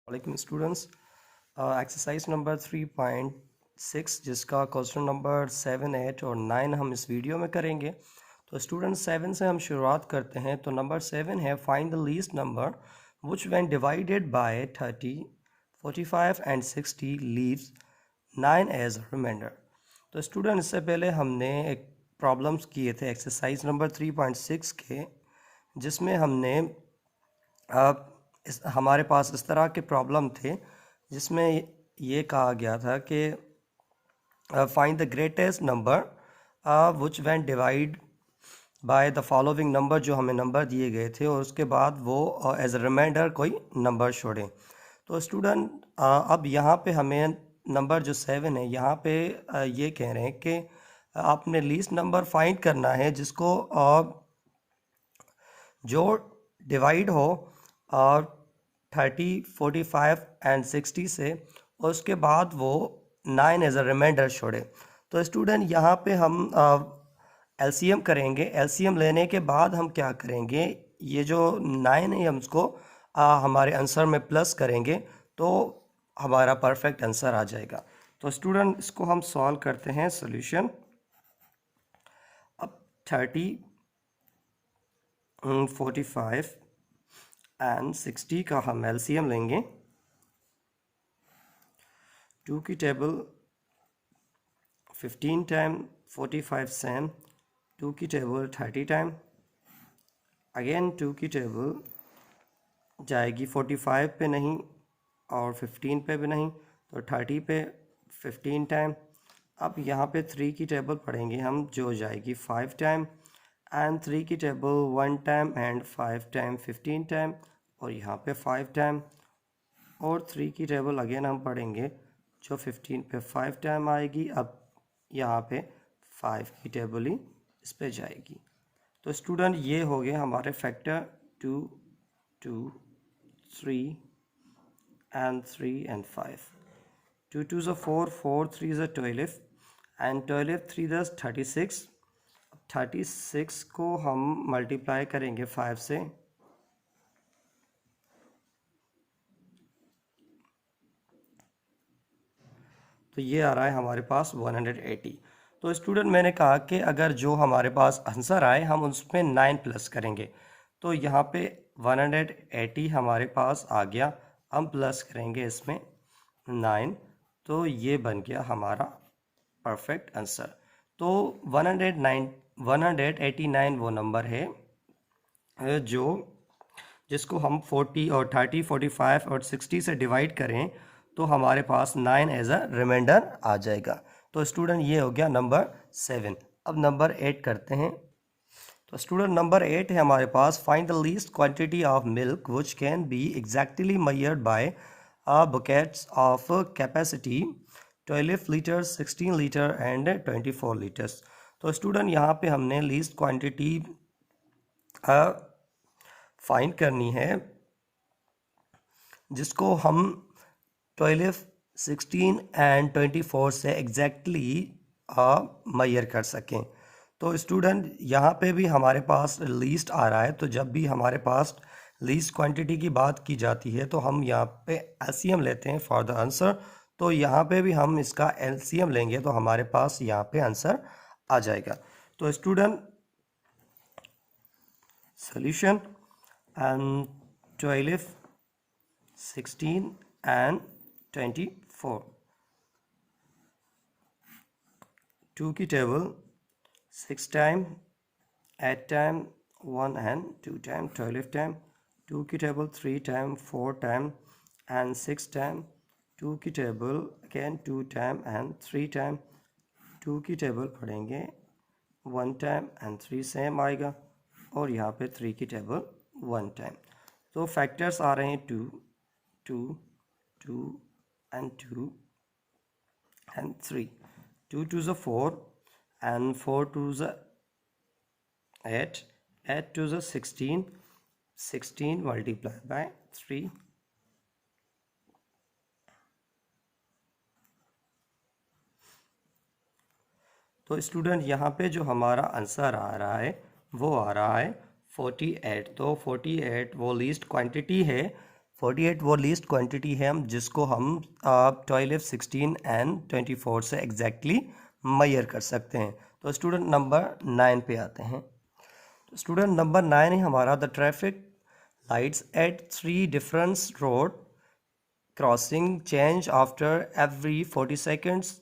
वालेकुम students. Exercise number 3.6 जिसका question number 7, 8 और 9 हम इस वीडियो में करेंगे। तो स्टूडेंट 7 से हम शुरुआत करते हैं। तो नंबर 7 है find the least number which when divided by 30, 45 and 60 leaves 9 as remainder. तो स्टूडेंट इससे पहले हमने एक प्रॉब्लम्स किए थे एक्सरसाइज नंबर 3.6 के, जिसमें हमने हमारे पास इस तरह के प्रॉब्लम थे जिसमें ये कहा गया था कि find the greatest number which when divide by the following number. जो हमें नंबर दिए गए थे और उसके बाद वो एज अ रिमाइंडर कोई नंबर छोड़ें। तो स्टूडेंट अब यहाँ पे हमें नंबर जो 7 है यहाँ पे ये कह रहे हैं कि आपने लीस्ट नंबर फाइंड करना है जिसको जो डिवाइड हो और 30, 45 एंड 60 से, और उसके बाद वो 9 एज अ रिमाइंडर छोड़े। तो स्टूडेंट यहाँ पे हम एलसीएम करेंगे। एलसीएम लेने के बाद हम क्या करेंगे, ये जो 9 है हम उसको हमारे आंसर में प्लस करेंगे तो हमारा परफेक्ट आंसर आ जाएगा। तो स्टूडेंट इसको हम सॉल्व करते हैं। सोल्यूशन, अब 30, 45 एंड 60 का हम एलसीएम लेंगे। 2 की टेबल 15 टाइम, 45 सेम, 2 की टेबल 30 टाइम, अगेन 2 की टेबल जाएगी 45 पे नहीं और 15 पे भी नहीं, तो 30 पे 15 टाइम। अब यहाँ पे 3 की टेबल पढ़ेंगे हम, जो जाएगी 5 टाइम, एंड 3 की table 1 time and 5 time 15 time, और यहाँ पे 5 टाइम। और 3 की टेबल अगेन हम पढ़ेंगे जो 15 पे 5 टाइम आएगी। अब यहाँ पे 5 की टेबल ही इस पे जाएगी। तो स्टूडेंट ये हो गए हमारे factor 2, 2, 3 and 3 and 5. 2 2s are 4, 4 3s are 12 and 12 3 10 36। 36 को हम मल्टीप्लाई करेंगे 5 से, तो ये आ रहा है हमारे पास 180। तो स्टूडेंट मैंने कहा कि अगर जो हमारे पास आंसर आए हम उसमें 9 प्लस करेंगे। तो यहाँ पे 180 हमारे पास आ गया, हम प्लस करेंगे इसमें 9, तो ये बन गया हमारा परफेक्ट आंसर। तो 189 वो नंबर है जो जिसको हम 40 और 30, 45 और 60 से डिवाइड करें तो हमारे पास 9 एज अ रिमाइंडर आ जाएगा। तो स्टूडेंट ये हो गया नंबर 7। अब नंबर 8 करते हैं। तो स्टूडेंट नंबर 8 है हमारे पास, find the least quantity of milk which can be exactly measured by buckets of capacity 12 litre, 16 litre and 24 litres. तो स्टूडेंट यहाँ पे हमने लीस्ट क्वांटिटी फाइंड करनी है जिसको हम 12, 16 एंड 24 से एग्जैक्टली मेजर कर सकें। तो स्टूडेंट यहाँ पे भी हमारे पास लीस्ट आ रहा है, तो जब भी हमारे पास लीस्ट क्वांटिटी की बात की जाती है तो हम यहाँ पे एलसीएम लेते हैं फॉर द आंसर। तो यहाँ पे भी हम इसका एलसीएम लेंगे तो हमारे पास यहाँ पे आंसर आ जाएगा। तो स्टूडेंट सोल्यूशन, एंड 12, 16 एंड 24। 2 की table 6 time, 8 time, 1 and 2 time, 12 time. 2 की table 3 time, 4 time and 6 time. 2 की table again 2 time and 3 time. 2 की टेबल पढ़ेंगे 1 टाइम एंड 3 सेम आएगा, और यहाँ पे 3 की टेबल 1 टाइम। तो फैक्टर्स आ रहे हैं 2, 2, 2 and 2 and 3। 2 2s are 4 and 4 2s are 8, 8 2s are 16, 16 multiplied by 3। तो स्टूडेंट यहाँ पे जो हमारा आंसर आ रहा है वो आ रहा है 48। तो 48 वो लीस्ट क्वांटिटी है 48 वो लीस्ट क्वांटिटी है हम जिसको हम 12, 16 एंड 24 से एग्जैक्टली मेजर कर सकते हैं। तो स्टूडेंट नंबर 9 पे आते हैं। तो स्टूडेंट नंबर 9 है हमारा, the traffic lights at 3 different road crossing change after every 40 seconds,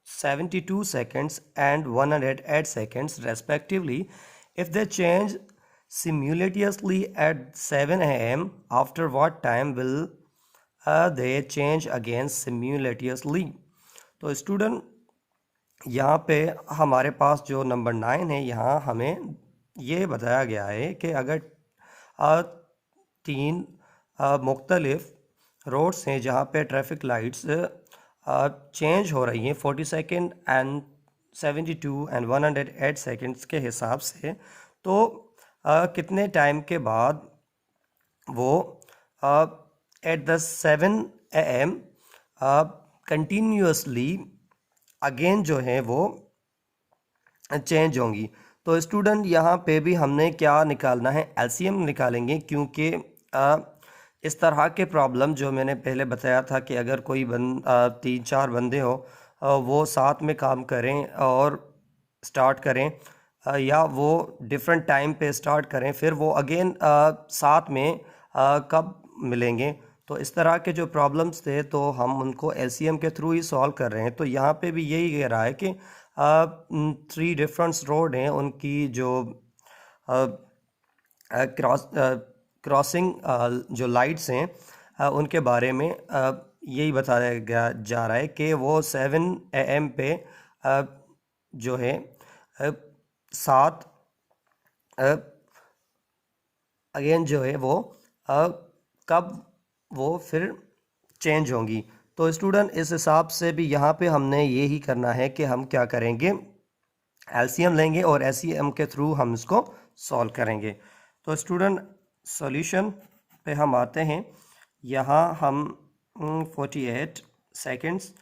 72 seconds and 108 seconds respectively. If they change simultaneously at 7 a.m. after what time will they change again simultaneously? तो student यहाँ पे हमारे पास जो number 9 है, यहाँ हमें ये बताया गया है कि अगर 3 मुख्तलिफ रोड्स हैं जहाँ पे ट्रैफिक लाइट्स चेंज हो रही हैं 40 सेकेंड एंड 72 एंड 108 सेकेंड्स के हिसाब से, तो कितने टाइम के बाद वो at the 7 AM continuously again जो है वो चेंज होंगी। तो स्टूडेंट यहाँ पे भी हमने क्या निकालना है, एलसीएम निकालेंगे, क्योंकि इस तरह के प्रॉब्लम जो मैंने पहले बताया था कि अगर कोई 3-4 बंदे हो वो साथ में काम करें और स्टार्ट करें या वो डिफरेंट टाइम पे स्टार्ट करें, फिर वो अगेन साथ में कब मिलेंगे, तो इस तरह के जो प्रॉब्लम्स थे तो हम उनको एलसीएम के थ्रू ही सॉल्व कर रहे हैं। तो यहाँ पे भी यही कह रहा है कि 3 डिफरेंट रोड हैं, उनकी जो क्रॉसिंग जो लाइट्स हैं उनके बारे में यही बताया गया जा रहा है कि वो 7 AM पे जो है 7 अगेन जो है वो कब वो फिर चेंज होंगी। तो स्टूडेंट इस हिसाब से भी यहाँ पे हमने यही करना है कि हम क्या करेंगे, एलसीएम लेंगे और एलसीएम के थ्रू हम इसको सॉल्व करेंगे। तो स्टूडेंट सॉल्यूशन पे हम आते हैं। यहाँ हम 48 सेकेंड्स,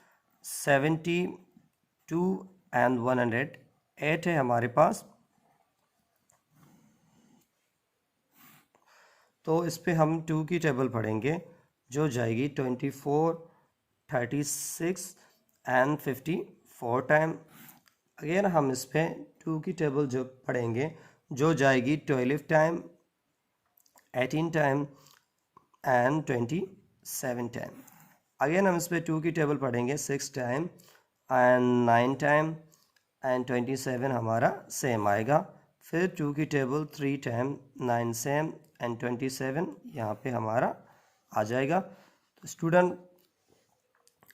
72 एंड 108 है हमारे पास। तो इस पे हम 2 की टेबल पढ़ेंगे जो जाएगी 24, 36 एंड 54 टाइम। अगेन हम इस पे 2 की टेबल जो पढ़ेंगे जो जाएगी 12 time, 18 time and 27 time. Again हम इस पे 2 की टेबल पढ़ेंगे 6 टाइम एंड 9 टाइम एंड 27 हमारा सेम आएगा। फिर 2 की टेबल 3 टाइम, 9 सेम एंड 27 यहाँ पे हमारा आ जाएगा। तो स्टूडेंट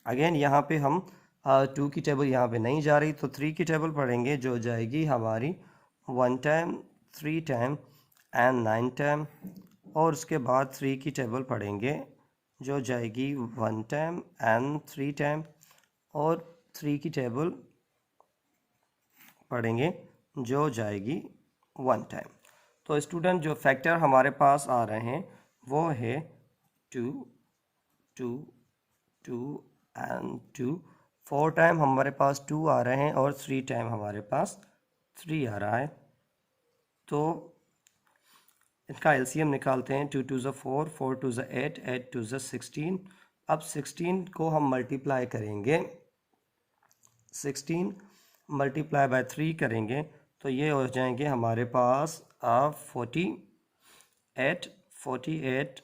अगेन यहाँ पे हम 2 की टेबल यहाँ पे नहीं जा रही, तो 3 की टेबल पढ़ेंगे जो जाएगी हमारी 1 टाइम, 3 टाइम एंड 9 टाइम। और उसके बाद 3 की टेबल पढ़ेंगे जो जाएगी 1 टाइम एंड 3 टाइम। और 3 की टेबल पढ़ेंगे जो जाएगी 1 टाइम। तो स्टूडेंट जो फैक्टर हमारे पास आ रहे हैं वो है 2, 2, 2 एंड 2। 4 टाइम हमारे पास 2 आ रहे हैं और 3 टाइम हमारे पास 3 आ रहा है। तो इसका एलसीएम निकालते हैं। 2 2 4, 4 2 8, 8 2 16। अब 16 को हम मल्टीप्लाई करेंगे, 16 मल्टीप्लाई बाय 3 करेंगे तो ये हो जाएंगे हमारे पास 48। 48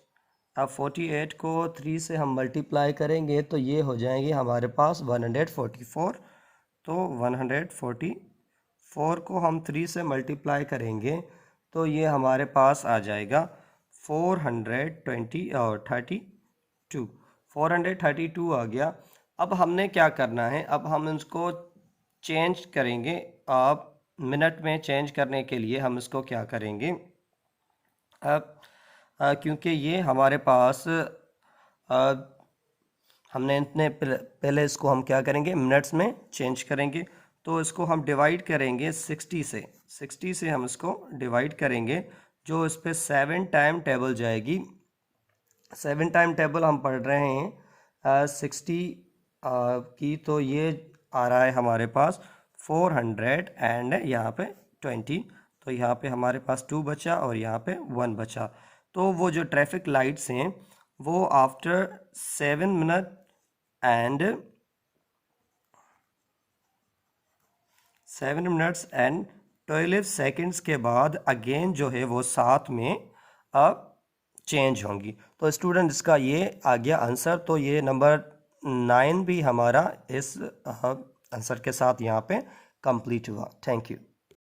अब 48 को 3 से हम मल्टीप्लाई करेंगे तो ये हो जाएंगे हमारे पास 144। तो 144 को हम 3 से मल्टीप्लाई करेंगे तो ये हमारे पास आ जाएगा 420 और 32, 432 आ गया। अब हमने क्या करना है, अब हम इसको चेंज करेंगे। अब मिनट में चेंज करने के लिए हम इसको क्या करेंगे, अब क्योंकि ये हमारे पास हमने इतने पहले इसको हम क्या करेंगे, मिनट्स में चेंज करेंगे। तो इसको हम डिवाइड करेंगे 60 से, 60 से हम इसको डिवाइड करेंगे जो इस पर 7 टाइम टेबल जाएगी। 7 टाइम टेबल हम पढ़ रहे हैं 60 की, तो ये आ रहा है हमारे पास 400 एंड यहाँ पे 20। तो यहाँ पे हमारे पास 2 बचा और यहाँ पे 1 बचा। तो वो जो ट्रैफिक लाइट्स हैं वो after 7 minute and 7 minutes and 12 seconds के बाद अगेन जो है वो 7 में अब चेंज होंगी। तो स्टूडेंट इसका ये आ गया आंसर। तो ये नंबर 9 भी हमारा इस आंसर के साथ यहाँ पे कंप्लीट हुआ। Thank you.